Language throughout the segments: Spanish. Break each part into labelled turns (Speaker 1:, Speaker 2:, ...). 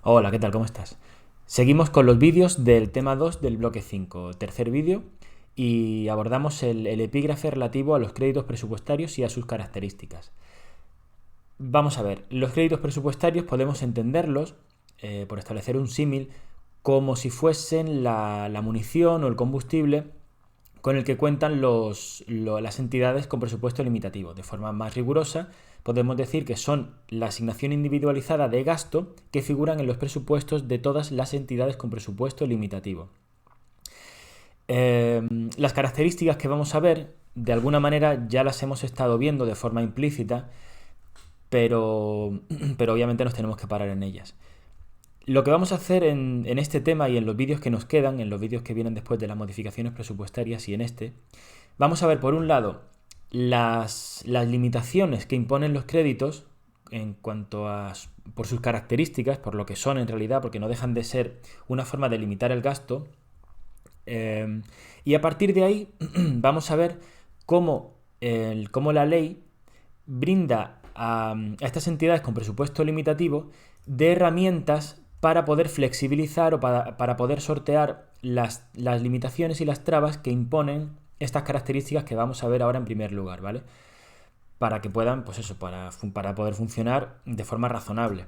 Speaker 1: Hola, ¿qué tal? ¿Cómo estás? Seguimos con los vídeos del tema 2 del bloque 5, tercer vídeo, y abordamos el epígrafe relativo a los créditos presupuestarios y a sus características. Vamos a ver, los créditos presupuestarios podemos entenderlos, por establecer un símil, como si fuesen la munición o el combustible con el que cuentan las entidades con presupuesto limitativo. De forma más rigurosa, podemos decir que son la asignación individualizada de gasto que figuran en los presupuestos de todas las entidades con presupuesto limitativo. Eh, las características que vamos a ver, de alguna manera ya las hemos estado viendo de forma implícita, pero, pero obviamente nos tenemos que parar en ellas. Lo que vamos a hacer en este tema y en los vídeos que nos quedan, en los vídeos que vienen después de las modificaciones presupuestarias y en este, vamos a ver por un lado las limitaciones que imponen los créditos en cuanto a por sus características, por lo que son en realidad, porque no dejan de ser una forma de limitar el gasto. Y a partir de ahí vamos a ver cómo la ley brinda a estas entidades con presupuesto limitativo de herramientas para poder flexibilizar o para poder sortear las limitaciones y las trabas que imponen estas características que vamos a ver ahora en primer lugar, ¿vale? Para que puedan, pues eso, para poder funcionar de forma razonable.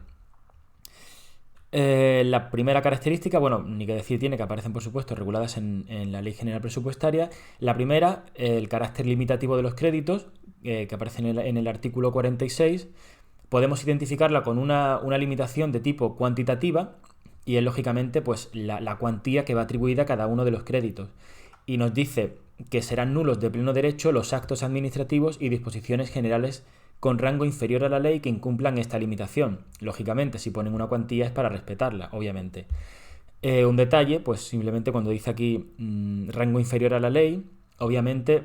Speaker 1: La primera característica, bueno, ni que decir tiene, que aparecen por supuesto reguladas en la Ley General Presupuestaria. La primera, el carácter limitativo de los créditos, que aparece en el artículo 46. Podemos identificarla con una limitación de tipo cuantitativa y es lógicamente pues la cuantía que va atribuida a cada uno de los créditos. Y nos dice que serán nulos de pleno derecho los actos administrativos y disposiciones generales con rango inferior a la ley que incumplan esta limitación. Lógicamente, si ponen una cuantía es para respetarla, obviamente. Un detalle, pues simplemente cuando dice aquí rango inferior a la ley, obviamente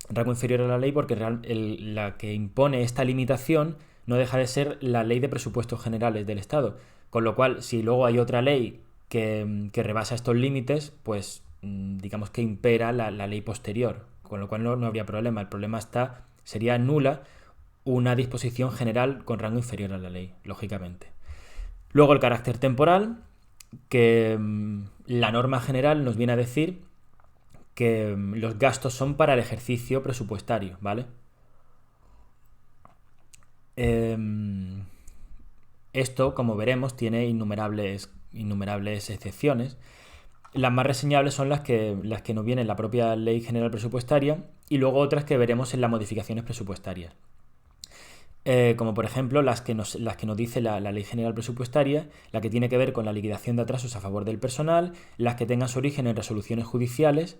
Speaker 1: rango inferior a la ley porque la que impone esta limitación no deja de ser la ley de presupuestos generales del Estado. Con lo cual, si luego hay otra ley que rebasa estos límites, pues digamos que impera la ley posterior. Con lo cual no habría problema. El problema sería nula una disposición general con rango inferior a la ley, lógicamente. Luego el carácter temporal, que la norma general nos viene a decir que los gastos son para el ejercicio presupuestario, ¿vale? Eh, Esto, como veremos, tiene innumerables excepciones. Las más reseñables son las que nos vienen en la propia Ley General Presupuestaria y luego otras que veremos en las modificaciones presupuestarias. Como por ejemplo las que nos dice la Ley General Presupuestaria, la que tiene que ver con la liquidación de atrasos a favor del personal, las que tengan su origen en resoluciones judiciales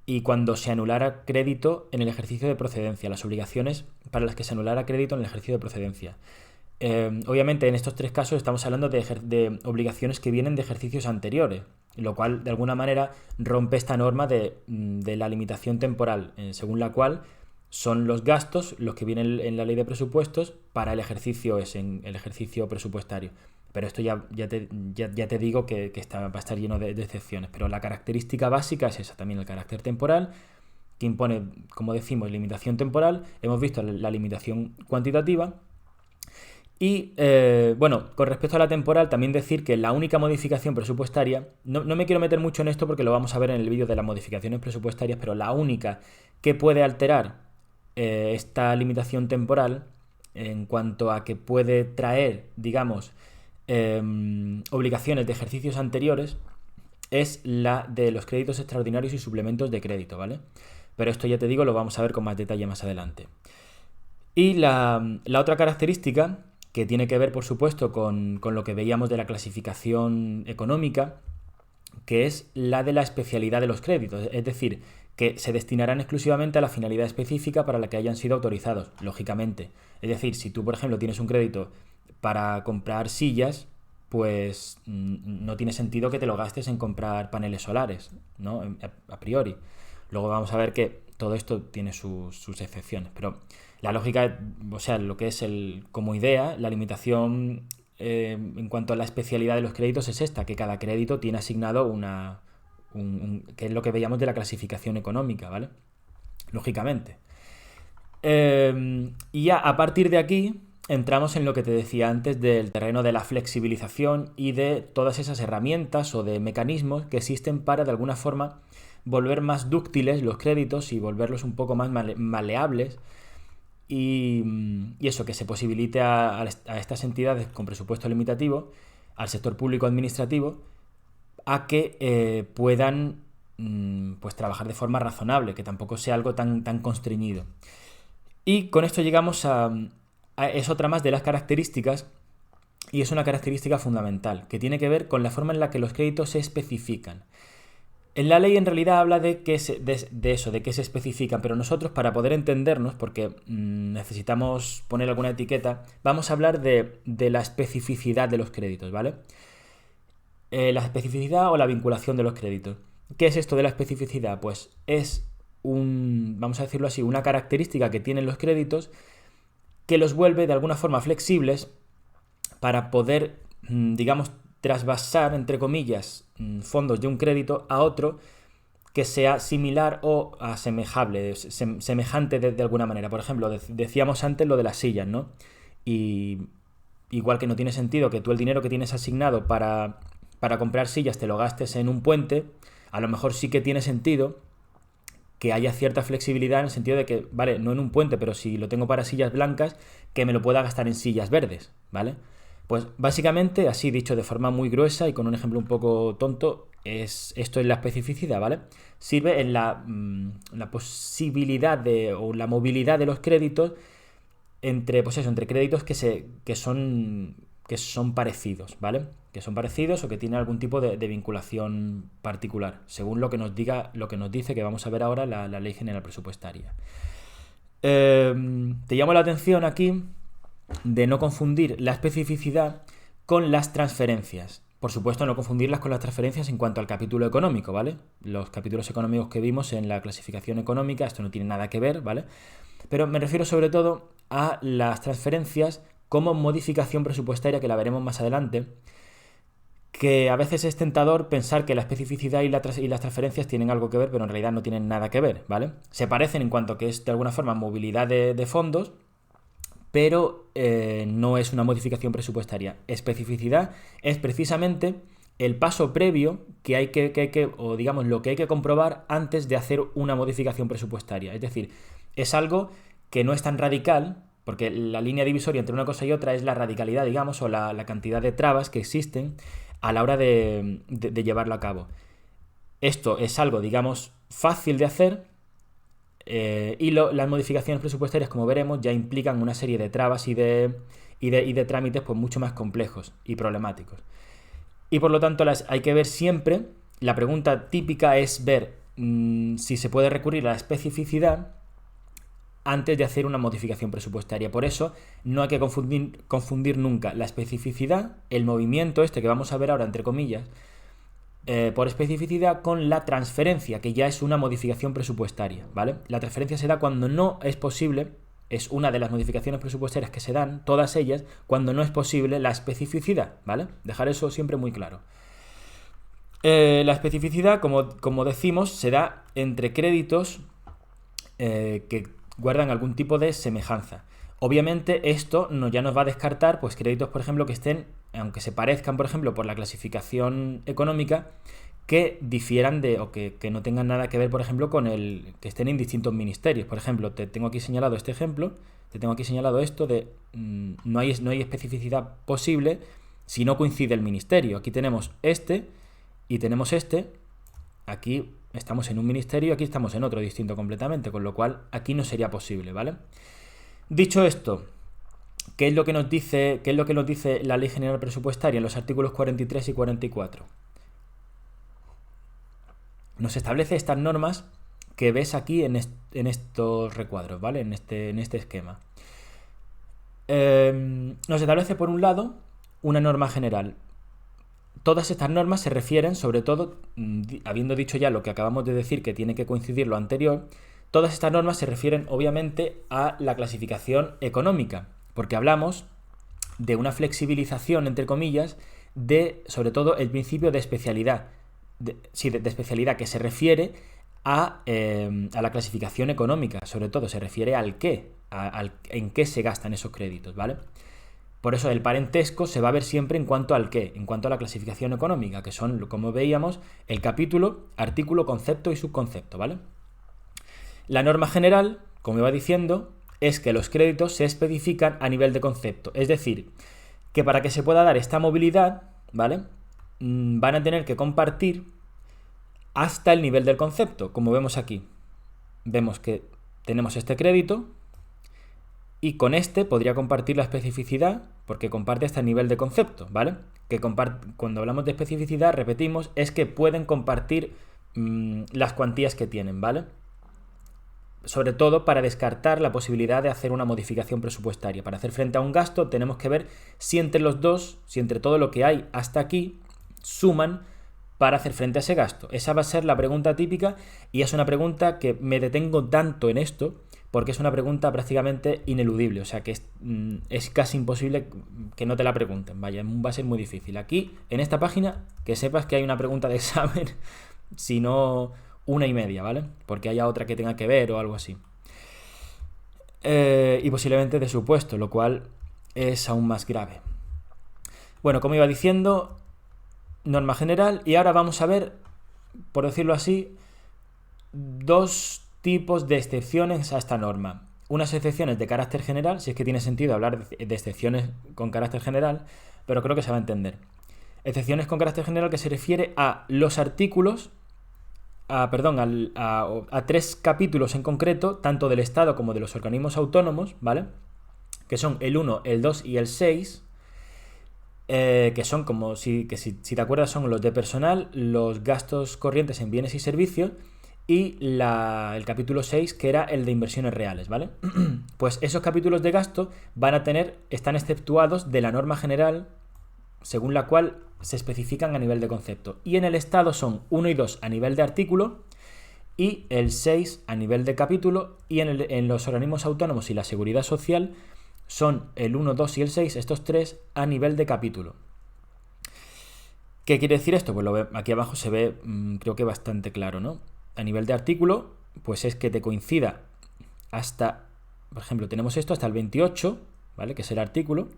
Speaker 1: y cuando se anulara crédito en el ejercicio de procedencia, las obligaciones para las que se anulara crédito en el ejercicio de procedencia. Obviamente en estos tres casos estamos hablando de obligaciones que vienen de ejercicios anteriores, lo cual de alguna manera rompe esta norma de la limitación temporal, según la cual son los gastos los que vienen en la ley de presupuestos para el ejercicio en el ejercicio presupuestario. Pero esto ya te digo que va a estar lleno de excepciones. Pero la característica básica es esa, también el carácter temporal, que impone, como decimos, limitación temporal. Hemos visto la limitación cuantitativa. Y bueno, con respecto a la temporal, también decir que la única modificación presupuestaria, no me quiero meter mucho en esto porque lo vamos a ver en el vídeo de las modificaciones presupuestarias, pero la única que puede alterar esta limitación temporal en cuanto a que puede traer, digamos, obligaciones de ejercicios anteriores, es la de los créditos extraordinarios y suplementos de crédito, ¿vale? Pero esto ya te digo, lo vamos a ver con más detalle más adelante. Y la otra característica, que tiene que ver, por supuesto, con lo que veíamos de la clasificación económica, que es la de la especialidad de los créditos, es decir, que se destinarán exclusivamente a la finalidad específica para la que hayan sido autorizados, lógicamente. Es decir, si tú, por ejemplo, tienes un crédito para comprar sillas, pues no tiene sentido que te lo gastes en comprar paneles solares, ¿no? A priori. Luego vamos a ver que todo esto tiene sus excepciones, pero la lógica, o sea, lo que es como idea, la limitación en cuanto a la especialidad de los créditos es esta, que cada crédito tiene asignado que es lo que veíamos de la clasificación económica, ¿vale? Lógicamente. Y ya a partir de aquí entramos en lo que te decía antes del terreno de la flexibilización y de todas esas herramientas o de mecanismos que existen para de alguna forma volver más dúctiles los créditos y volverlos un poco más maleables y eso, que se posibilite a estas entidades con presupuesto limitativo, al sector público administrativo, a que puedan pues trabajar de forma razonable, que tampoco sea algo tan constreñido. Y con esto llegamos es otra más de las características, y es una característica fundamental, que tiene que ver con la forma en la que los créditos se especifican. En la ley en realidad habla de que de qué se especifican, pero nosotros, para poder entendernos, porque necesitamos poner alguna etiqueta, vamos a hablar de la especificidad de los créditos, ¿vale? La especificidad o la vinculación de los créditos. ¿Qué es esto de la especificidad? Pues es vamos a decirlo así, una característica que tienen los créditos que los vuelve de alguna forma flexibles para poder, digamos, trasvasar, entre comillas, fondos de un crédito a otro que sea similar o asemejable, semejante de alguna manera. Por ejemplo, decíamos antes lo de las sillas, ¿no? Y igual que no tiene sentido que tú el dinero que tienes asignado para comprar sillas te lo gastes en un puente, a lo mejor sí que tiene sentido que haya cierta flexibilidad en el sentido de que, vale, no en un puente, pero si lo tengo para sillas blancas, que me lo pueda gastar en sillas verdes, ¿vale? Pues básicamente, así dicho de forma muy gruesa y con un ejemplo un poco tonto, esto es la especificidad, ¿vale? Sirve en la posibilidad o la movilidad de los créditos entre, pues eso, entre créditos que son parecidos, ¿vale? Que son parecidos o que tienen algún tipo de vinculación particular, según lo que nos dice que vamos a ver ahora la Ley General Presupuestaria. Te llamo la atención aquí de no confundir la especificidad con las transferencias. Por supuesto, no confundirlas con las transferencias en cuanto al capítulo económico, ¿vale? Los capítulos económicos que vimos en la clasificación económica, esto no tiene nada que ver, ¿vale? Pero me refiero sobre todo a las transferencias como modificación presupuestaria, que la veremos más adelante, que a veces es tentador pensar que la especificidad y las transferencias tienen algo que ver, pero en realidad no tienen nada que ver, ¿vale? Se parecen en cuanto que es de alguna forma movilidad de fondos, pero no es una modificación presupuestaria. Especificidad es precisamente el paso previo o digamos lo que hay que comprobar antes de hacer una modificación presupuestaria. Es decir, es algo que no es tan radical, porque la línea divisoria entre una cosa y otra es la radicalidad, digamos, o la cantidad de trabas que existen a la hora de llevarlo a cabo. Esto es algo, digamos, fácil de hacer, y las modificaciones presupuestarias, como veremos, ya implican una serie de trabas y de trámites pues mucho más complejos y problemáticos. Y por lo tanto hay que ver siempre, la pregunta típica es ver si se puede recurrir a la especificidad antes de hacer una modificación presupuestaria. Por eso no hay que confundir nunca la especificidad, el movimiento este que vamos a ver ahora entre comillas, por especificidad, con la transferencia, que ya es una modificación presupuestaria, ¿vale? La transferencia se da cuando no es posible, es una de las modificaciones presupuestarias que se dan, todas ellas, cuando no es posible la especificidad, ¿vale? Dejar eso siempre muy claro. La especificidad, como decimos, se da entre créditos que guardan algún tipo de semejanza. Obviamente esto ya nos va a descartar pues créditos, por ejemplo, que estén, aunque se parezcan, por ejemplo, por la clasificación económica, que difieran o que no tengan nada que ver, por ejemplo, con que estén en distintos ministerios. Por ejemplo, te tengo aquí señalado este ejemplo, te tengo aquí señalado esto de no hay especificidad posible si no coincide el ministerio. Aquí tenemos este y tenemos este. Aquí estamos en un ministerio y aquí estamos en otro distinto completamente, con lo cual aquí no sería posible, ¿vale? Dicho esto, ¿qué es lo que nos dice la Ley General Presupuestaria en los artículos 43 y 44? Nos establece estas normas que ves aquí en estos recuadros, ¿vale? En este esquema. Nos establece, por un lado, una norma general. Todas estas normas se refieren, sobre todo, habiendo dicho ya lo que acabamos de decir, que tiene que coincidir lo anterior, todas estas normas se refieren obviamente a la clasificación económica, porque hablamos de una flexibilización, entre comillas, sobre todo el principio de especialidad, de especialidad, que se refiere a la clasificación económica, sobre todo, se refiere al qué, en qué se gastan esos créditos, ¿vale? Por eso el parentesco se va a ver siempre en cuanto al qué, en cuanto a la clasificación económica, que son, como veíamos, el capítulo, artículo, concepto y subconcepto, ¿vale? La norma general, como iba diciendo, es que los créditos se especifican a nivel de concepto. Es decir, que para que se pueda dar esta movilidad, ¿vale? Van a tener que compartir hasta el nivel del concepto, como vemos aquí. Vemos que tenemos este crédito y con este podría compartir la especificidad porque comparte hasta el nivel de concepto, ¿vale? Cuando hablamos de especificidad, repetimos, es que pueden compartir las cuantías que tienen, ¿vale? Sobre todo para descartar la posibilidad de hacer una modificación presupuestaria. Para hacer frente a un gasto tenemos que ver si entre los dos, si entre todo lo que hay hasta aquí, suman para hacer frente a ese gasto. Esa va a ser la pregunta típica y es una pregunta que me detengo tanto en esto porque es una pregunta prácticamente ineludible. O sea que es casi imposible que no te la pregunten. Vaya, va a ser muy difícil. Aquí, en esta página, que sepas que hay una pregunta de examen, si no 1,5, ¿vale? Porque haya otra que tenga que ver o algo así. Y posiblemente de supuesto, lo cual es aún más grave. Bueno, como iba diciendo, norma general, y ahora vamos a ver, por decirlo así, dos tipos de excepciones a esta norma. Unas excepciones de carácter general, si es que tiene sentido hablar de excepciones con carácter general, pero creo que se va a entender. Excepciones con carácter general que se refiere a los artículos, a 3 capítulos en concreto, tanto del Estado como de los organismos autónomos, ¿vale? Que son el 1, el 2 y el 6, que son como, si te acuerdas, son los de personal, los gastos corrientes en bienes y servicios y el capítulo 6, que era el de inversiones reales, ¿vale? Pues esos capítulos de gasto están exceptuados de la norma general según la cual se especifican a nivel de concepto. Y en el Estado son 1 y 2 a nivel de artículo y el 6 a nivel de capítulo, y en los organismos autónomos y la seguridad social son el 1, 2 y el 6, estos 3 a nivel de capítulo. ¿Qué quiere decir esto? Pues aquí abajo se ve, creo que bastante claro, ¿no? A nivel de artículo, pues es que te coincida hasta, por ejemplo, tenemos esto hasta el 28, ¿vale? Que es el artículo,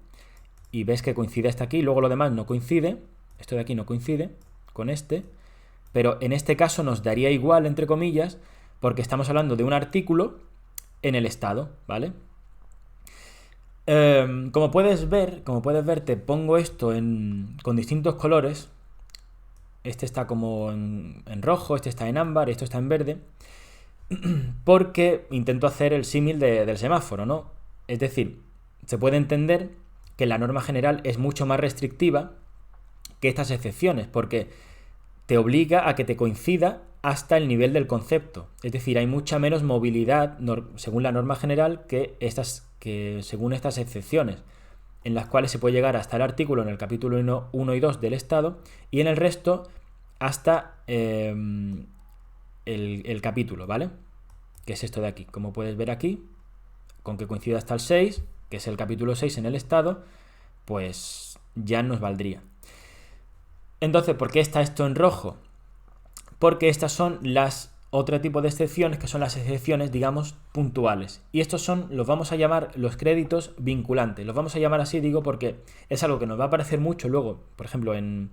Speaker 1: y ves que coincide hasta aquí, luego lo demás no coincide, esto de aquí no coincide con este, pero en este caso nos daría igual, entre comillas, porque estamos hablando de un artículo en el Estado, ¿vale? Como puedes ver, te pongo esto con distintos colores. Este está como en rojo, este está en ámbar, esto está en verde, porque intento hacer el símil del semáforo, ¿no? Es decir, se puede entender que la norma general es mucho más restrictiva que estas excepciones, porque te obliga a que te coincida hasta el nivel del concepto. Es decir, hay mucha menos movilidad según la norma general que según estas excepciones, en las cuales se puede llegar hasta el artículo en el capítulo 1 y 2 del Estado, y en el resto hasta el capítulo, ¿vale? Que es esto de aquí. Como puedes ver aquí, con que coincida hasta el 6, que es el capítulo 6 en el Estado, pues ya nos valdría. Entonces, ¿por qué está esto en rojo? Porque estas son otro tipo de excepciones, que son las excepciones, digamos, puntuales. Y estos los vamos a llamar los créditos vinculantes. Los vamos a llamar así, digo, porque es algo que nos va a aparecer mucho luego, por ejemplo, en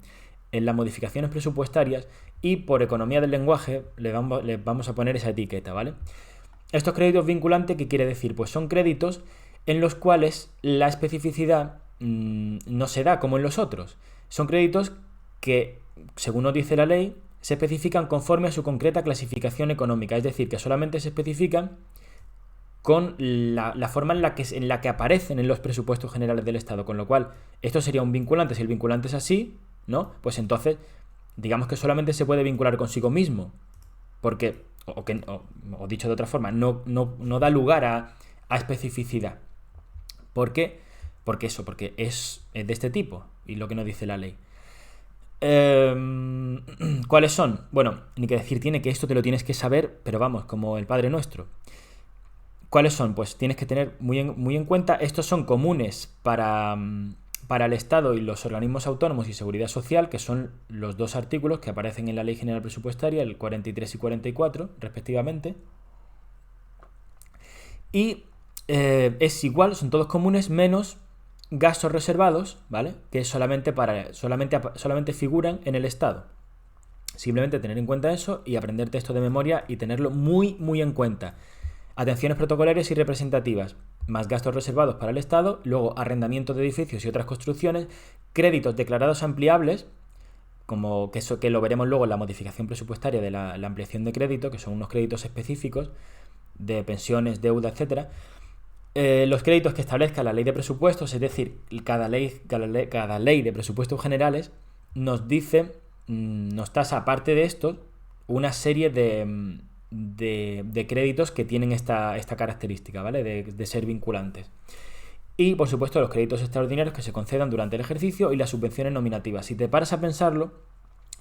Speaker 1: las modificaciones presupuestarias, y por economía del lenguaje le vamos a poner esa etiqueta, ¿vale? Estos créditos vinculantes, ¿qué quiere decir? Pues son créditos en los cuales la especificidad no se da como en los otros. Son créditos que, según nos dice la ley, se especifican conforme a su concreta clasificación económica, es decir, que solamente se especifican con la forma en la que aparecen en los presupuestos generales del Estado, con lo cual esto sería un vinculante. Si el vinculante es así, ¿no? Pues entonces, digamos que solamente se puede vincular consigo mismo, porque, o dicho de otra forma, no da lugar a especificidad. ¿Por qué? Porque es de este tipo, y lo que nos dice la ley. ¿Cuáles son? Bueno, ni que decir tiene que esto te lo tienes que saber, pero vamos, como el Padre Nuestro. ¿Cuáles son? Pues tienes que tener muy en cuenta, estos son comunes para para el Estado y los organismos autónomos y seguridad social, que son los dos artículos que aparecen en la Ley General Presupuestaria, el 43 y 44, respectivamente. Y es igual, son todos comunes, menos gastos reservados, ¿vale? Que solamente figuran en el Estado. Simplemente tener en cuenta eso y aprenderte esto de memoria y tenerlo muy, muy en cuenta. Atenciones protocolarias y representativas, más gastos reservados para el Estado, luego arrendamiento de edificios y otras construcciones, créditos declarados ampliables, como que lo veremos luego en la modificación presupuestaria de la ampliación de crédito, que son unos créditos específicos de pensiones, deuda, etcétera. Los créditos que establezca la ley de presupuestos, es decir, cada ley de presupuestos generales nos dice, nos tasa aparte de esto una serie de créditos que tienen esta característica, ¿vale? De ser vinculantes. Y, por supuesto, los créditos extraordinarios que se concedan durante el ejercicio y las subvenciones nominativas. Si te paras a pensarlo,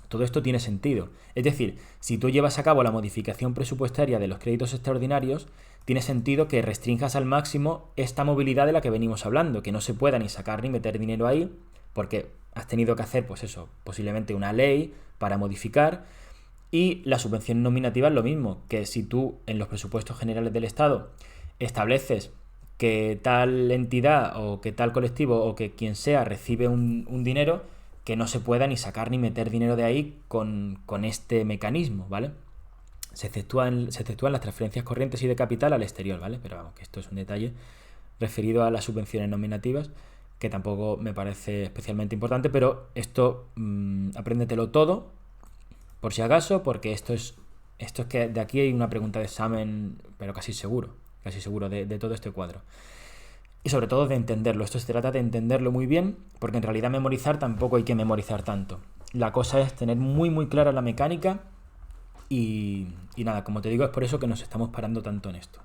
Speaker 1: todo esto tiene sentido. Es decir, si tú llevas a cabo la modificación presupuestaria de los créditos extraordinarios, tiene sentido que restringas al máximo esta movilidad de la que venimos hablando, que no se pueda ni sacar ni meter dinero ahí, porque has tenido que hacer, pues eso, posiblemente una ley para modificar. Y la subvención nominativa es lo mismo, que si tú en los presupuestos generales del Estado estableces que tal entidad o que tal colectivo o que quien sea recibe un dinero, que no se pueda ni sacar ni meter dinero de ahí con este mecanismo, ¿vale? Se exceptúan las transferencias corrientes y de capital al exterior, ¿vale? Pero vamos, que esto es un detalle referido a las subvenciones nominativas, que tampoco me parece especialmente importante, pero esto apréndetelo todo, por si acaso, porque esto es que de aquí hay una pregunta de examen, pero casi seguro de todo este cuadro. Y sobre todo de entenderlo. Esto se trata de entenderlo muy bien, porque en realidad memorizar tampoco hay que memorizar tanto. La cosa es tener muy muy clara la mecánica y nada, como te digo, es por eso que nos estamos parando tanto en esto.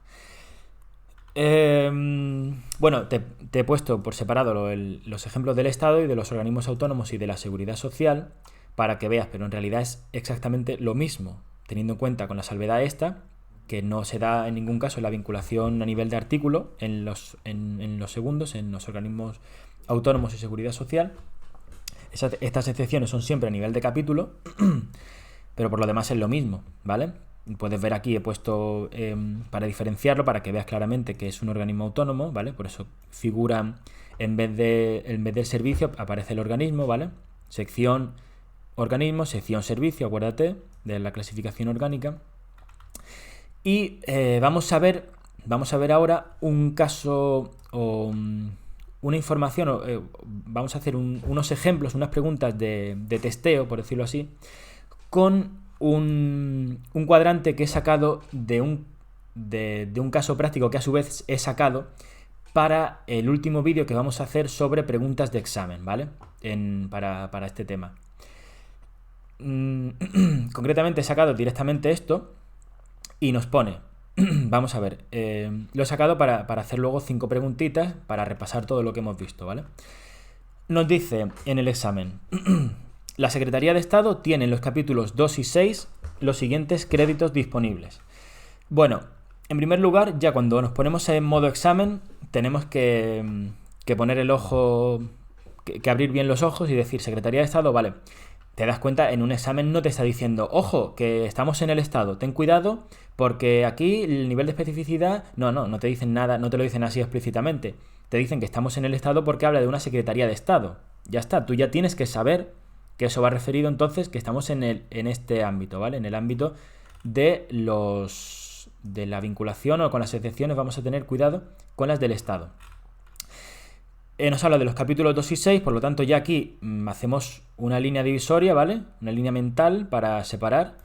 Speaker 1: Bueno, te he puesto por separado los ejemplos del Estado y de los organismos autónomos y de la seguridad social para que veas, pero en realidad es exactamente lo mismo, teniendo en cuenta con la salvedad esta, que no se da en ningún caso la vinculación a nivel de artículo en los segundos, en los organismos autónomos y seguridad social. Estas excepciones son siempre a nivel de capítulo, pero por lo demás es lo mismo, ¿vale? Puedes ver aquí, he puesto para diferenciarlo, para que veas claramente que es un organismo autónomo, ¿vale? Por eso figura, en vez del servicio, aparece el organismo, ¿vale? Sección organismo, sección servicio, acuérdate de la clasificación orgánica. Y vamos a ver ahora un caso o una información, vamos a hacer unos ejemplos, unas preguntas de testeo, por decirlo así, con un cuadrante que he sacado de un caso práctico que a su vez he sacado para el último vídeo que vamos a hacer sobre preguntas de examen, ¿vale? Para este tema. Concretamente he sacado directamente esto y nos pone, vamos a ver, lo he sacado para hacer luego 5 preguntitas para repasar todo lo que hemos visto, ¿vale? Nos dice en el examen, la Secretaría de Estado tiene en los capítulos 2 y 6 los siguientes créditos disponibles. Bueno, en primer lugar, ya cuando nos ponemos en modo examen, tenemos que poner el ojo, que abrir bien los ojos y decir, Secretaría de Estado, vale. Te das cuenta, en un examen no te está diciendo, ojo, que estamos en el Estado, ten cuidado, porque aquí el nivel de especificidad, no te dicen nada, no te lo dicen así explícitamente. Te dicen que estamos en el Estado porque habla de una Secretaría de Estado. Ya está, tú ya tienes que saber que eso va referido entonces que estamos en este ámbito, ¿vale? En el ámbito de la vinculación o con las excepciones, vamos a tener cuidado con las del Estado. Nos habla de los capítulos 2 y 6, por lo tanto ya aquí hacemos una línea divisoria, ¿vale? Una línea mental para separar.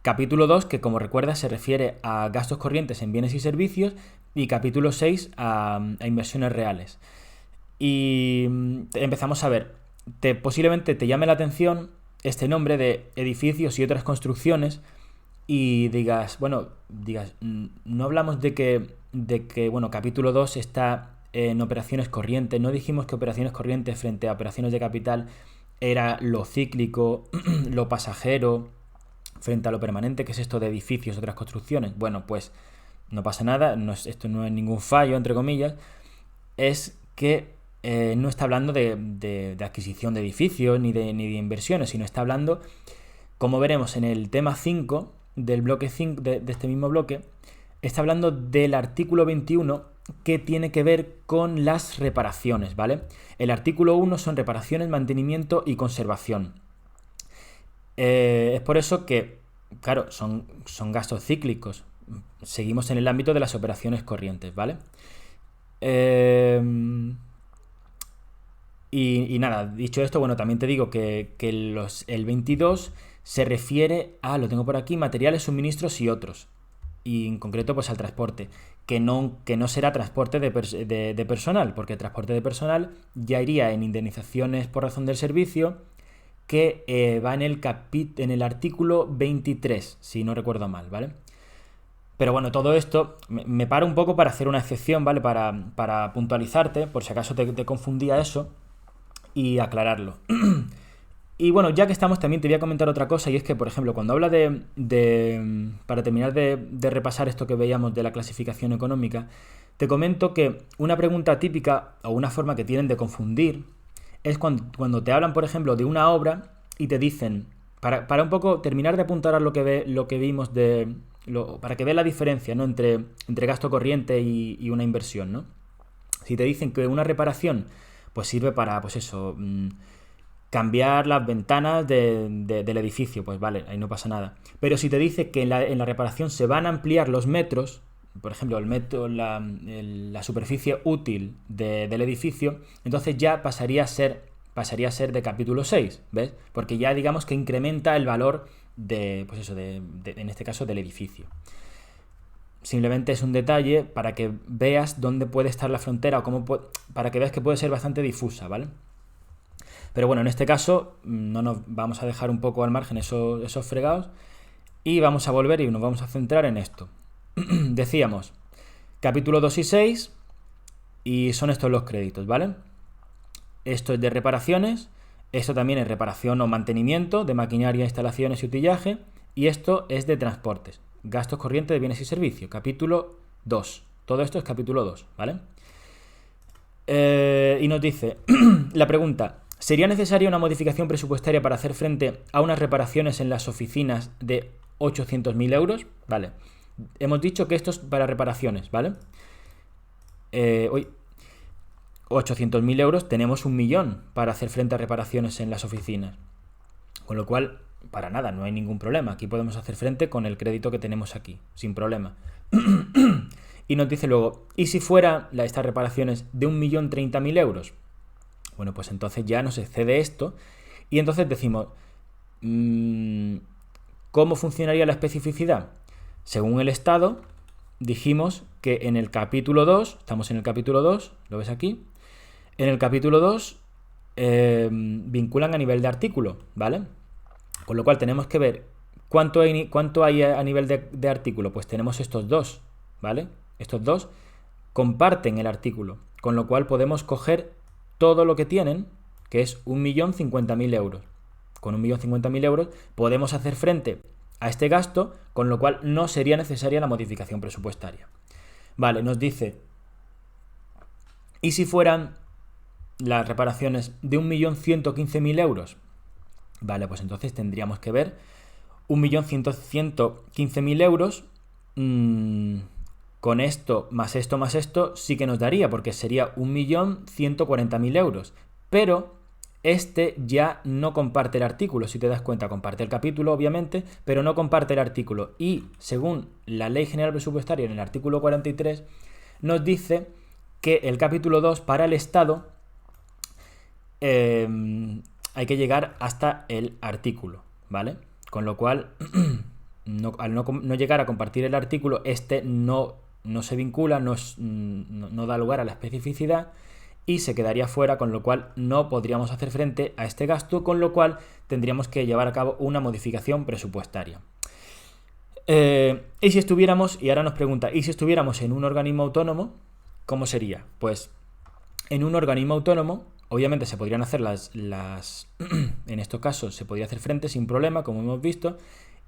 Speaker 1: Capítulo 2, que como recuerdas se refiere a gastos corrientes en bienes y servicios, y capítulo 6 a inversiones reales. Y empezamos a ver, posiblemente te llame la atención este nombre de edificios y otras construcciones y digas, no hablamos de que bueno, capítulo 2 está en operaciones corrientes, no dijimos que operaciones corrientes frente a operaciones de capital era lo cíclico, lo pasajero, frente a lo permanente, que es esto de edificios, otras construcciones. Bueno, pues no pasa nada, esto no es ningún fallo, entre comillas, es que no está hablando de adquisición de edificios ni de inversiones, sino está hablando, como veremos en el tema 5 del bloque 5 de este mismo bloque, está hablando del artículo 21 que tiene que ver con las reparaciones, ¿vale? El artículo 1 son reparaciones, mantenimiento y conservación. Es por eso que, claro, son gastos cíclicos. Seguimos en el ámbito de las operaciones corrientes, ¿vale? Y nada, dicho esto, bueno, también te digo que el 22 se refiere a, lo tengo por aquí, materiales, suministros y otros. Y en concreto, pues al transporte, que no será transporte de personal, porque el transporte de personal ya iría en indemnizaciones por razón del servicio, que va en el artículo 23, si no recuerdo mal, ¿vale? Pero bueno, todo esto me paro un poco para hacer una excepción, ¿vale? Para puntualizarte, por si acaso te confundía eso, y aclararlo. Y bueno, ya que estamos, también te voy a comentar otra cosa, y es que, por ejemplo, cuando habla para terminar de repasar esto que veíamos de la clasificación económica, te comento que una pregunta típica o una forma que tienen de confundir es cuando te hablan, por ejemplo, de una obra y te dicen, para un poco terminar de apuntar a lo que vimos para que veas la diferencia, ¿no? entre gasto corriente y una inversión, ¿no? Si te dicen que una reparación pues sirve para, pues eso, cambiar las ventanas del edificio, pues vale, ahí no pasa nada. Pero si te dice que en la reparación se van a ampliar los metros, por ejemplo, la superficie útil del edificio, entonces ya pasaría a ser de capítulo 6, ¿ves? Porque ya digamos que incrementa el valor pues eso, en este caso del edificio. Simplemente es un detalle para que veas dónde puede estar la frontera para que veas que puede ser bastante difusa, ¿vale? Pero bueno, en este caso no nos vamos a dejar un poco al margen esos fregados y vamos a volver y nos vamos a centrar en esto. Decíamos, capítulo 2 y 6, y son estos los créditos, ¿vale? Esto es de reparaciones, esto también es reparación o mantenimiento de maquinaria, instalaciones y utillaje, y esto es de transportes, gastos corrientes de bienes y servicios, capítulo 2. Todo esto es capítulo 2, ¿vale? Y nos dice, la pregunta, ¿sería necesaria una modificación presupuestaria para hacer frente a unas reparaciones en las oficinas de 800.000 euros? Vale. Hemos dicho que esto es para reparaciones, ¿vale? 800.000 euros, tenemos 1 millón para hacer frente a reparaciones en las oficinas. Con lo cual, para nada, no hay ningún problema. Aquí podemos hacer frente con el crédito que tenemos aquí, sin problema. Y nos dice luego, ¿y si fuera estas reparaciones de 1.030.000 euros? Bueno, pues entonces ya nos excede esto. Y entonces decimos, ¿cómo funcionaría la especificidad? Según el Estado, dijimos que en el capítulo 2, estamos en el capítulo 2, ¿lo ves aquí? En el capítulo 2 vinculan a nivel de artículo, ¿vale? Con lo cual tenemos que ver cuánto hay a nivel de artículo. Pues tenemos estos dos, ¿vale? Estos dos comparten el artículo, con lo cual podemos coger todo lo que tienen, que es 1.050.000 euros. Con 1.050.000 euros podemos hacer frente a este gasto, con lo cual no sería necesaria la modificación presupuestaria. Vale, nos dice, ¿y si fueran las reparaciones de 1.115.000 euros? Vale, pues entonces tendríamos que ver 1.115.000 euros. Con esto, más esto, sí que nos daría, porque sería 1.140.000 euros. Pero este ya no comparte el artículo, si te das cuenta, comparte el capítulo, obviamente, pero no comparte el artículo. Y según la Ley General Presupuestaria, en el artículo 43, nos dice que el capítulo 2 para el Estado hay que llegar hasta el artículo, ¿vale? Con lo cual, al no llegar a compartir el artículo, este no se vincula, no da lugar a la especificidad y se quedaría fuera, con lo cual no podríamos hacer frente a este gasto, con lo cual tendríamos que llevar a cabo una modificación presupuestaria. Y si estuviéramos, y ahora nos pregunta, ¿y si estuviéramos en un organismo autónomo? ¿Cómo sería? Pues en un organismo autónomo, obviamente se podrían hacer en estos casos se podría hacer frente sin problema, como hemos visto,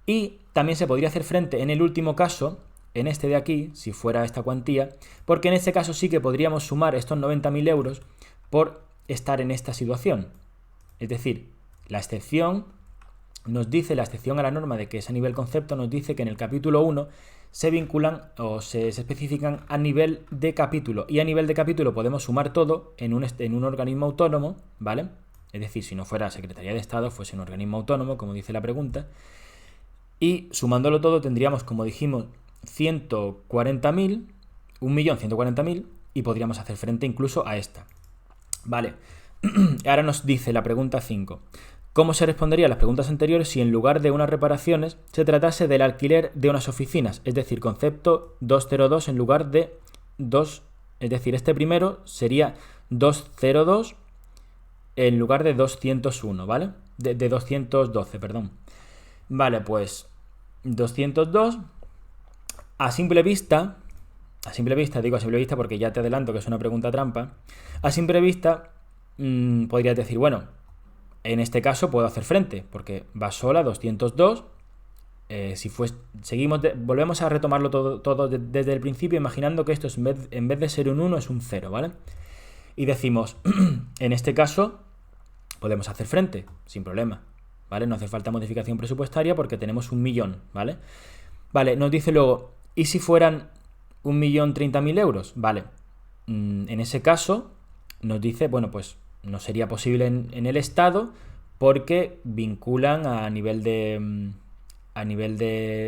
Speaker 1: y también se podría hacer frente en el último caso, en este de aquí, si fuera esta cuantía, porque en este caso sí que podríamos sumar estos 90.000 euros, por estar en esta situación. Es decir, la excepción nos dice, la excepción a la norma de que es a nivel concepto, nos dice que en el capítulo 1 se vinculan o se especifican a nivel de capítulo. Y a nivel de capítulo podemos sumar todo en un organismo autónomo, ¿vale? Es decir, si no fuera Secretaría de Estado, fuese un organismo autónomo, como dice la pregunta. Y sumándolo todo tendríamos, como dijimos, 140.000, 1.140.000, y podríamos hacer frente incluso a esta. Vale, ahora nos dice la pregunta 5. ¿Cómo se respondería a las preguntas anteriores si en lugar de unas reparaciones se tratase del alquiler de unas oficinas? Es decir, concepto 202 en lugar de 2, es decir, este primero sería 202 en lugar de 201, ¿vale? De 212, perdón. Vale, pues 202 a simple vista porque ya te adelanto que es una pregunta trampa, a simple vista podrías decir, bueno, en este caso puedo hacer frente, porque va sola, 202, volvemos a retomarlo todo desde el principio, imaginando que esto es, en vez de ser un 1 es un 0, ¿vale? Y decimos, en este caso podemos hacer frente, sin problema, ¿vale? No hace falta modificación presupuestaria porque tenemos 1.000.000, ¿vale? Vale, nos dice luego, ¿y si fueran 1.030.000 euros? Vale, en ese caso nos dice, bueno, pues no sería posible en el Estado porque vinculan a nivel de...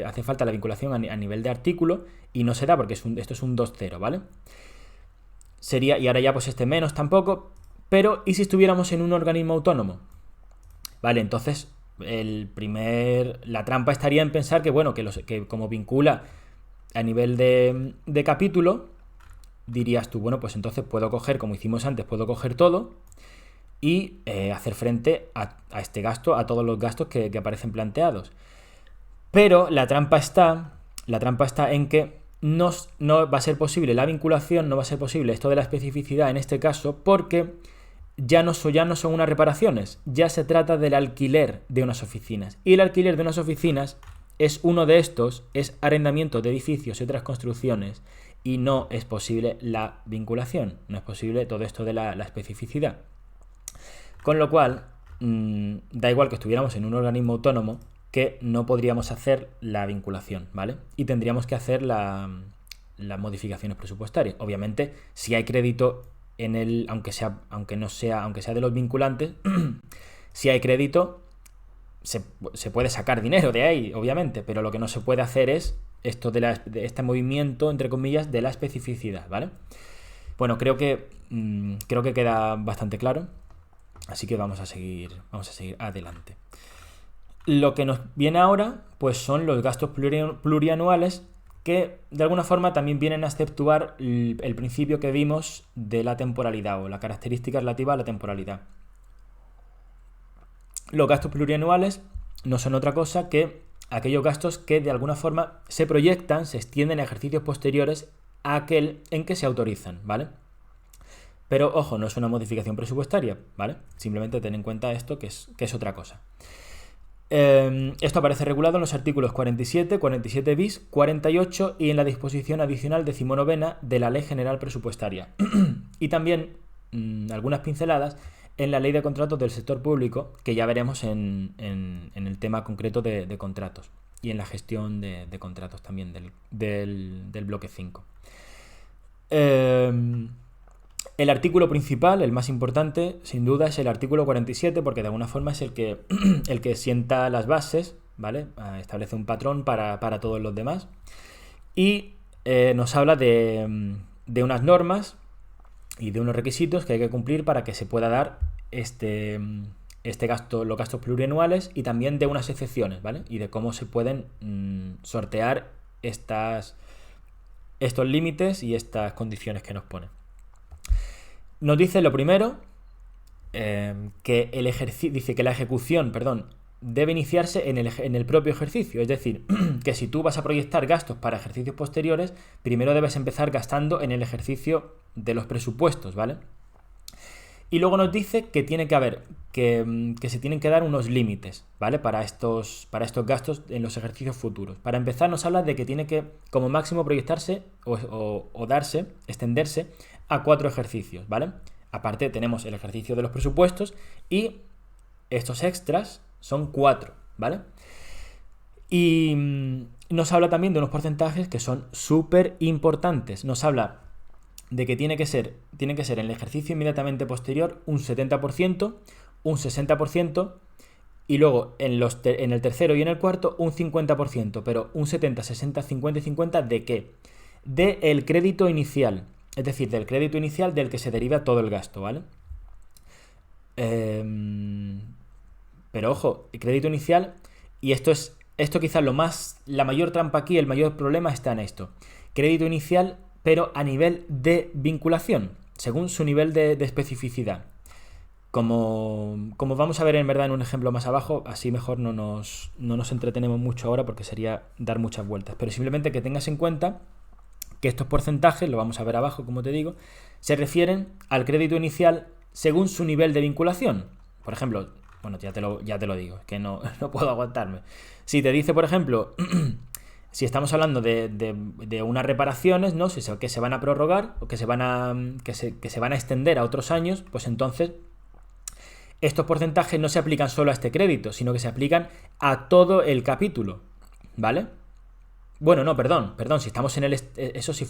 Speaker 1: hace falta la vinculación a nivel de artículo y no se da porque esto es un 2.0, ¿vale? Sería, y ahora ya pues menos tampoco, pero ¿y si estuviéramos en un organismo autónomo? Vale, entonces la trampa estaría en pensar que, bueno, que como vincula a nivel de capítulo, dirías tú, bueno, pues entonces puedo coger, como hicimos antes, puedo coger todo y hacer frente a este gasto, a todos los gastos que aparecen planteados. Pero la trampa está en que no va a ser posible la vinculación, no va a ser posible esto de la especificidad en este caso, porque ya no son unas reparaciones, ya se trata del alquiler de unas oficinas. Y el alquiler de unas oficinas es uno de estos, es arrendamiento de edificios y otras construcciones, y no es posible la vinculación, no es posible todo esto de la especificidad. Con lo cual, da igual que estuviéramos en un organismo autónomo, que no podríamos hacer la vinculación, ¿vale? Y tendríamos que hacer las modificaciones presupuestarias. Obviamente, si hay crédito en aunque sea de los vinculantes, si hay crédito, se puede sacar dinero de ahí, obviamente, pero lo que no se puede hacer es esto de este movimiento, entre comillas, de la especificidad, ¿vale? Bueno, creo que queda bastante claro, así que vamos a seguir adelante. Lo que nos viene ahora, pues son los gastos plurianuales, que de alguna forma también vienen a exceptuar el principio que vimos de la temporalidad o la característica relativa a la temporalidad. Los gastos plurianuales no son otra cosa que aquellos gastos que de alguna forma se proyectan, se extienden a ejercicios posteriores a aquel en que se autorizan, ¿vale? Pero ojo, no es una modificación presupuestaria, ¿vale? Simplemente ten en cuenta esto que es otra cosa. Esto aparece regulado en los artículos 47, 47 bis, 48 y en la disposición adicional 19 de la Ley General Presupuestaria. Y también algunas pinceladas en la Ley de Contratos del Sector Público, que ya veremos en el tema concreto de contratos y en la gestión de contratos también del bloque 5. El artículo principal, el más importante, sin duda, es el artículo 47, porque de alguna forma es el que sienta las bases, ¿vale? Establece un patrón para todos los demás. Y nos habla de unas normas y de unos requisitos que hay que cumplir para que se pueda dar los gastos plurianuales, y también de unas excepciones, ¿vale? Y de cómo se pueden sortear estos límites y estas condiciones que nos ponen. Nos dice lo primero, que la ejecución, debe iniciarse en el propio ejercicio. Es decir, que si tú vas a proyectar gastos para ejercicios posteriores, primero debes empezar gastando en el ejercicio de los presupuestos, ¿vale? Y luego nos dice que tiene que haber, que se tienen que dar unos límites, ¿vale? Para estos gastos en los ejercicios futuros. Para empezar, nos habla de que tiene que, como máximo, proyectarse o extenderse a 4 ejercicios, ¿vale? Aparte tenemos el ejercicio de los presupuestos y estos extras son 4, ¿vale? Y nos habla también de unos porcentajes que son súper importantes. Nos habla de que tiene que ser en el ejercicio inmediatamente posterior un 70%, un 60%, y luego en el tercero y en el cuarto un 50%, pero un 70, 60, 50 y 50 ¿de qué? Del crédito inicial, es decir, del crédito inicial del que se deriva todo el gasto, ¿vale? Pero ojo, el crédito inicial, y esto quizás la mayor trampa aquí, el mayor problema está en esto. Crédito inicial, pero a nivel de vinculación, según su nivel de especificidad. Como vamos a ver en verdad en un ejemplo más abajo, así mejor no nos entretenemos mucho ahora porque sería dar muchas vueltas. Pero simplemente que tengas en cuenta que estos porcentajes, lo vamos a ver abajo como te digo, se refieren al crédito inicial según su nivel de vinculación. Por ejemplo, bueno, ya te lo digo, es que no puedo aguantarme. Si te dice, por ejemplo, si estamos hablando de unas reparaciones, ¿no? Que se van a prorrogar o que se van a extender a otros años, pues entonces estos porcentajes no se aplican solo a este crédito, sino que se aplican a todo el capítulo, ¿vale? Bueno, no, perdón, si estamos en eso si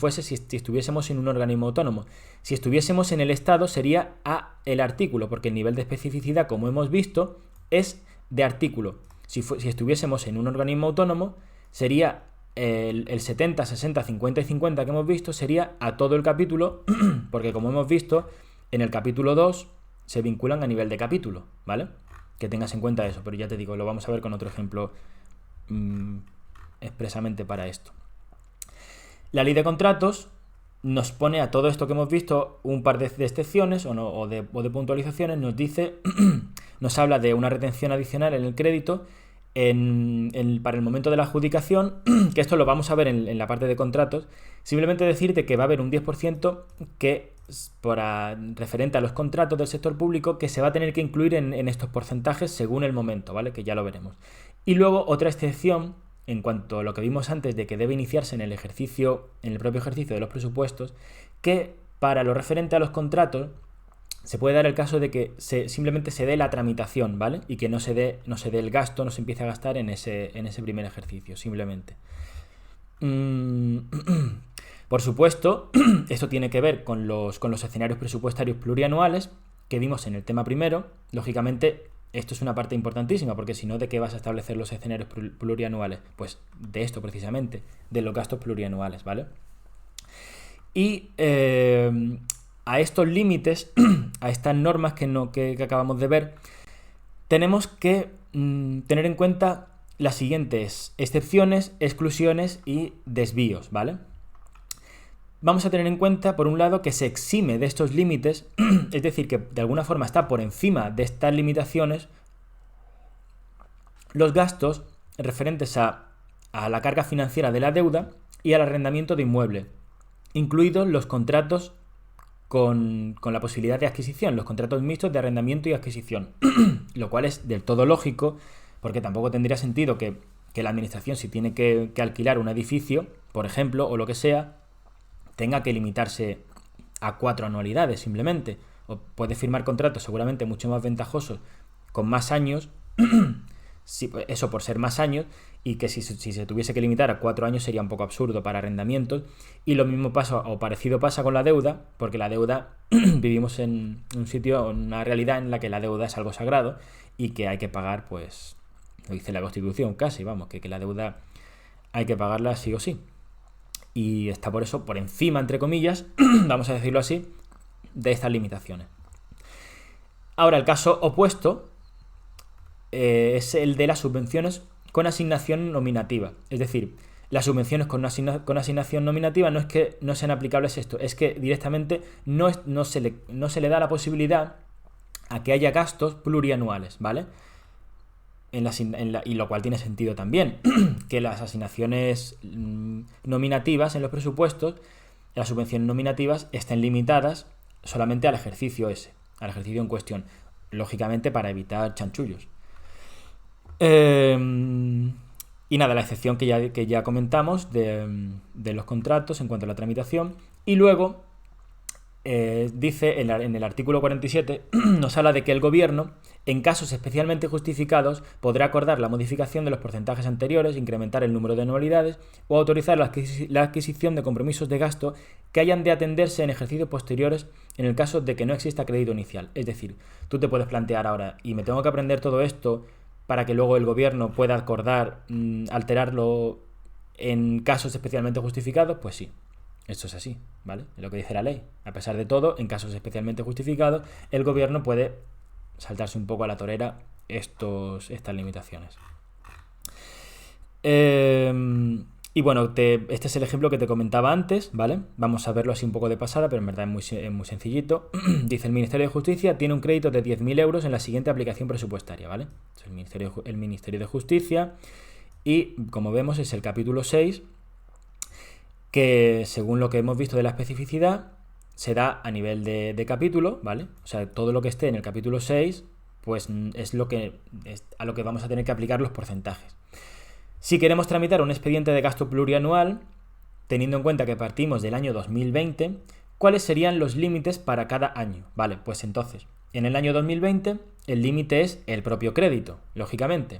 Speaker 1: estuviésemos en un organismo autónomo. Si estuviésemos en el Estado sería a el artículo, porque el nivel de especificidad, como hemos visto, es de artículo. Si estuviésemos en un organismo autónomo, sería el 70, 60, 50 y 50 que hemos visto, sería a todo el capítulo, porque como hemos visto, en el capítulo 2 se vinculan a nivel de capítulo, ¿vale? Que tengas en cuenta eso, pero ya te digo, lo vamos a ver con otro ejemplo expresamente para esto. La ley de contratos nos pone a todo esto que hemos visto un par de excepciones o de puntualizaciones, nos dice, nos habla de una retención adicional en el crédito para el momento de la adjudicación, que esto lo vamos a ver en la parte de contratos. Simplemente decirte que va a haber un 10% que referente a los contratos del sector público que se va a tener que incluir en estos porcentajes según el momento, ¿vale? Que ya lo veremos. Y luego otra excepción en cuanto a lo que vimos antes de que debe iniciarse en el propio ejercicio de los presupuestos, que para lo referente a los contratos se puede dar el caso de que simplemente se dé la tramitación, ¿vale? Y que no se dé el gasto, no se empiece a gastar en ese primer ejercicio, simplemente. Por supuesto, esto tiene que ver con los escenarios presupuestarios plurianuales que vimos en el tema primero. Lógicamente, esto es una parte importantísima, porque si no, ¿de qué vas a establecer los escenarios plurianuales? Pues de esto precisamente, de los gastos plurianuales, ¿vale? Y a estos límites, a estas normas que acabamos de ver, tenemos que tener en cuenta las siguientes excepciones, exclusiones y desvíos, ¿vale? Vamos a tener en cuenta, por un lado, que se exime de estos límites, es decir, que de alguna forma está por encima de estas limitaciones, los gastos referentes a la carga financiera de la deuda y al arrendamiento de inmueble, incluidos los contratos con la posibilidad de adquisición, los contratos mixtos de arrendamiento y adquisición, lo cual es del todo lógico, porque tampoco tendría sentido que la administración, si tiene que alquilar un edificio, por ejemplo, o lo que sea, tenga que limitarse a 4 anualidades simplemente. O puede firmar contratos seguramente mucho más ventajosos con más años, eso por ser más años, y que si se tuviese que limitar a 4 años sería un poco absurdo para arrendamientos. Y lo mismo pasa, o parecido pasa con la deuda, porque la deuda vivimos en un sitio, en una realidad en la que la deuda es algo sagrado y que hay que pagar, pues, lo dice la Constitución casi, vamos, que la deuda hay que pagarla sí o sí. Y está por eso por encima, entre comillas, vamos a decirlo así, de estas limitaciones. Ahora, el caso opuesto es el de las subvenciones con asignación nominativa. Es decir, las subvenciones con asignación nominativa no es que no sean aplicables esto, es que directamente no se le da la posibilidad a que haya gastos plurianuales, ¿vale? Y lo cual tiene sentido también, que las asignaciones nominativas en los presupuestos, las subvenciones nominativas, estén limitadas solamente al ejercicio en cuestión, lógicamente para evitar chanchullos. Y nada, la excepción que ya comentamos de los contratos en cuanto a la tramitación. Y luego dice en el artículo 47, nos habla de que el gobierno, en casos especialmente justificados, podrá acordar la modificación de los porcentajes anteriores, incrementar el número de anualidades o autorizar la adquisición de compromisos de gasto que hayan de atenderse en ejercicios posteriores en el caso de que no exista crédito inicial. Es decir, tú te puedes plantear ahora, ¿y me tengo que aprender todo esto para que luego el gobierno pueda acordar alterarlo en casos especialmente justificados? Pues sí. Esto es así, ¿vale? Es lo que dice la ley. A pesar de todo, en casos especialmente justificados, el gobierno puede saltarse un poco a la torera estas limitaciones. Y bueno, este es el ejemplo que te comentaba antes, ¿vale? Vamos a verlo así un poco de pasada, pero en verdad es muy sencillito. Dice, el Ministerio de Justicia tiene un crédito de 10.000 euros en la siguiente aplicación presupuestaria, ¿vale? Es el Ministerio de Justicia y, como vemos, es el capítulo 6, que según lo que hemos visto de la especificidad, se da a nivel de capítulo, ¿vale? O sea, todo lo que esté en el capítulo 6, pues es a lo que vamos a tener que aplicar los porcentajes. Si queremos tramitar un expediente de gasto plurianual, teniendo en cuenta que partimos del año 2020, ¿cuáles serían los límites para cada año? Vale, pues entonces, en el año 2020, el límite es el propio crédito, lógicamente,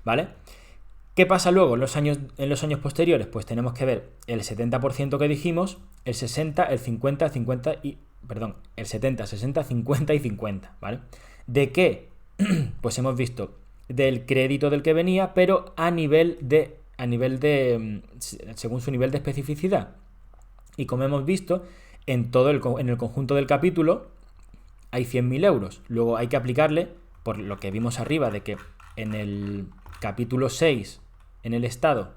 Speaker 1: ¿vale? ¿Qué pasa luego en los años posteriores? Pues tenemos que ver el 70% que dijimos, el 60, el 50, el 70, 60, 50 y 50, ¿vale? ¿De qué? Pues hemos visto del crédito del que venía, pero a nivel de según su nivel de especificidad. Y como hemos visto, en el conjunto del capítulo hay 100.000 euros. Luego hay que aplicarle, por lo que vimos arriba, de que en el capítulo 6, en el Estado,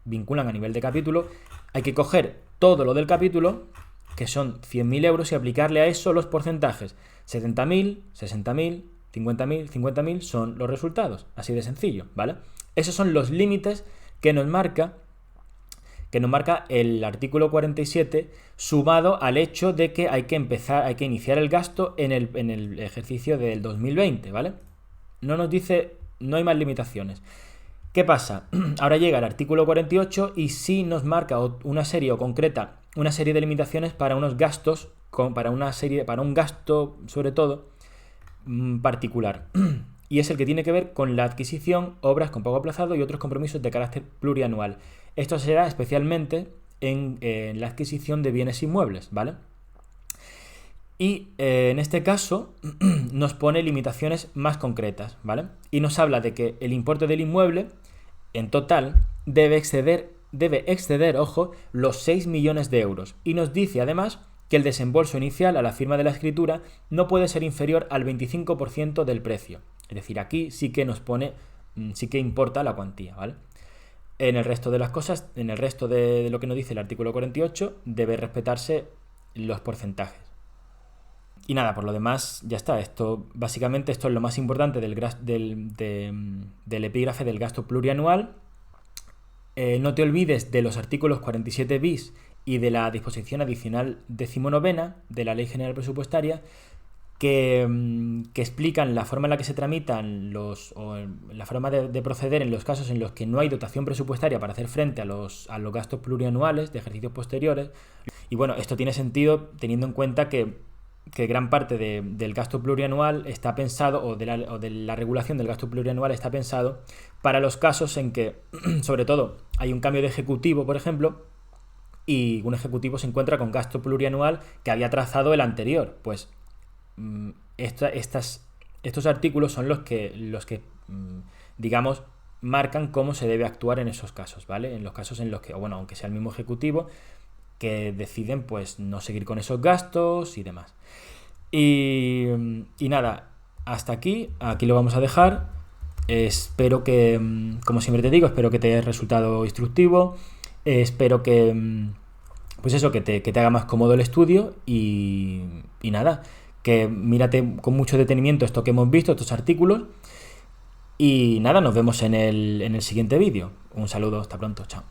Speaker 1: vinculan a nivel de capítulo, hay que coger todo lo del capítulo, que son 100.000 euros, y aplicarle a eso los porcentajes. 70.000, 60.000, 50.000, 50.000 son los resultados. Así de sencillo, ¿vale? Esos son los límites que nos marca el artículo 47, sumado al hecho de que hay que iniciar el gasto en el ejercicio del 2020, ¿vale? No nos dice, no hay más limitaciones. ¿Qué pasa? Ahora llega el artículo 48 y sí nos marca una serie de limitaciones para unos gastos, para un gasto sobre todo particular. Y es el que tiene que ver con la adquisición, obras con pago aplazado y otros compromisos de carácter plurianual. Esto será especialmente en la adquisición de bienes inmuebles, ¿vale? Y en este caso nos pone limitaciones más concretas, ¿vale? Y nos habla de que el importe del inmueble en total debe exceder, ojo, los 6 millones de euros. Y nos dice además que el desembolso inicial a la firma de la escritura no puede ser inferior al 25% del precio. Es decir, aquí sí que nos pone, sí que importa la cuantía, ¿vale? En el resto de las cosas, en el resto de lo que nos dice el artículo 48, debe respetarse los porcentajes. Y nada, por lo demás, ya está. Básicamente esto es lo más importante del epígrafe del gasto plurianual. No te olvides de los artículos 47 bis y de la disposición adicional 19ª de la Ley General Presupuestaria, que explican la forma en la que se tramitan la forma de proceder en los casos en los que no hay dotación presupuestaria para hacer frente a los gastos plurianuales de ejercicios posteriores. Y bueno, esto tiene sentido teniendo en cuenta que gran parte del gasto plurianual está pensado, o de la regulación del gasto plurianual está pensado para los casos en que, sobre todo, hay un cambio de ejecutivo, por ejemplo, y un ejecutivo se encuentra con gasto plurianual que había trazado el anterior. Pues estos artículos son los que digamos, marcan cómo se debe actuar en esos casos, ¿vale? En los casos en los que, bueno, aunque sea el mismo ejecutivo, que deciden pues no seguir con esos gastos y demás. Y nada, hasta aquí lo vamos a dejar. Espero que, como siempre te digo, espero que te haya resultado instructivo. Espero que, pues eso, que te haga más cómodo el estudio y nada, que mírate con mucho detenimiento esto que hemos visto, estos artículos. Y nada, nos vemos en el siguiente vídeo. Un saludo, hasta pronto, chao.